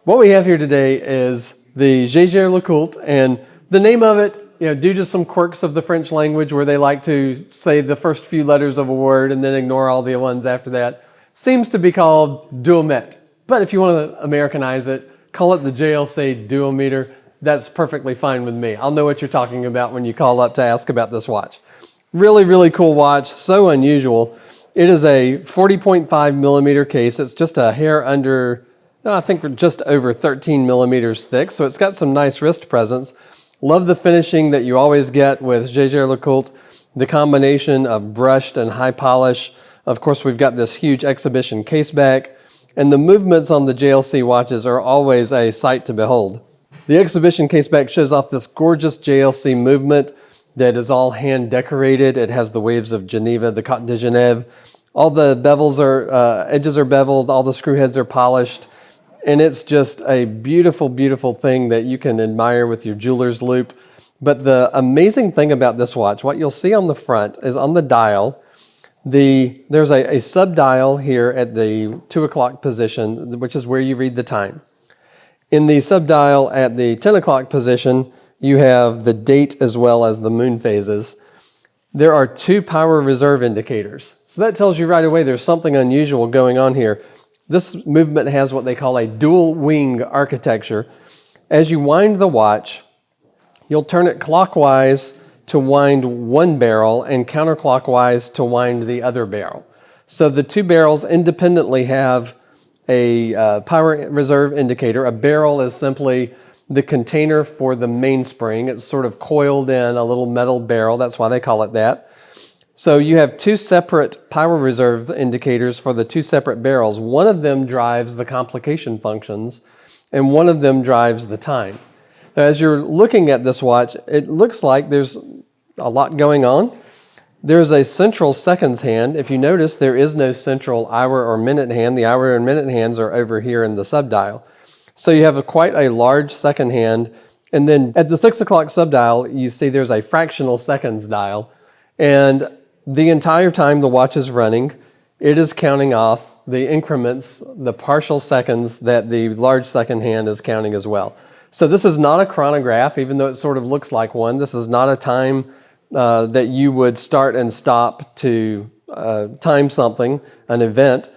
What we have here today is the Jaeger-LeCoultre, and the name of it, due to some quirks of the French language where they like to say the first few letters of a word and then ignore all the ones after that, seems to be called Duometre. But if you want to Americanize it, call it the JLC Duometre. That's perfectly fine with me. I'll know what you're talking about when you call up to ask about this watch. Really, really cool watch, so unusual. It is a 40.5 millimeter case. It's just a hair under, I think just over 13 millimeters thick, so it's got some nice wrist presence. Love the finishing that you always get with Jaeger-LeCoultre, the combination of brushed and high polish. Of course, we've got this huge exhibition case back, and the movements on the JLC watches are always a sight to behold. The exhibition case back shows off this gorgeous JLC movement that is all hand decorated. It has the waves of Geneva, the Côte de Genève. All the bevels are, edges are beveled, all the screw heads are polished. And it's just a beautiful, beautiful thing that you can admire with your jeweler's loupe. But the amazing thing about this watch, what you'll see on the front is on the dial, there's a sub-dial here at the 2 o'clock position, which is where you read the time. In the sub-dial at the 10 o'clock position, you have the date as well as the moon phases. There are 2 power reserve indicators. So that tells you right away there's something unusual going on here. This movement has what they call a dual wing architecture. As you wind the watch, you'll turn it clockwise to wind one barrel and counterclockwise to wind the other barrel. So the 2 barrels independently have a power reserve indicator. A barrel is simply the container for the mainspring. It's sort of coiled in a little metal barrel. That's why they call it that. So you have 2 separate power reserve indicators for the 2 separate barrels. One of them drives the complication functions, and one of them drives the time. Now, as you're looking at this watch, it looks like there's a lot going on. There's a central seconds hand. If you notice, there is no central hour or minute hand. The hour and minute hands are over here in the subdial. So you have quite a large second hand. And then at the 6 o'clock subdial, you see there's a fractional seconds dial. And the entire time the watch is running, it is counting off the increments, the partial seconds that the large second hand is counting as well. So this is not a chronograph, even though it sort of looks like one. This is not a time that you would start and stop to time something, an event.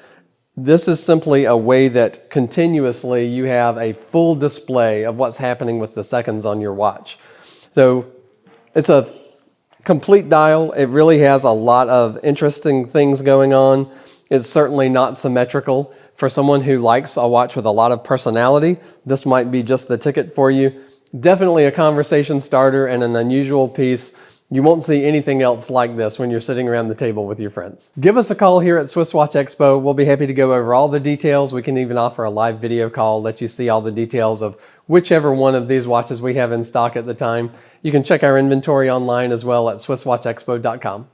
This is simply a way that continuously you have a full display of what's happening with the seconds on your watch. So it's a complete dial. It really has a lot of interesting things going on. It's certainly not symmetrical. For someone who likes a watch with a lot of personality, this might be just the ticket for you. Definitely a conversation starter and an unusual piece. You won't see anything else like this when you're sitting around the table with your friends. Give us a call here at SwissWatchExpo. We'll be happy to go over all the details. We can even offer a live video call, let you see all the details of whichever one of these watches we have in stock at the time. You can check our inventory online as well at SwissWatchExpo.com.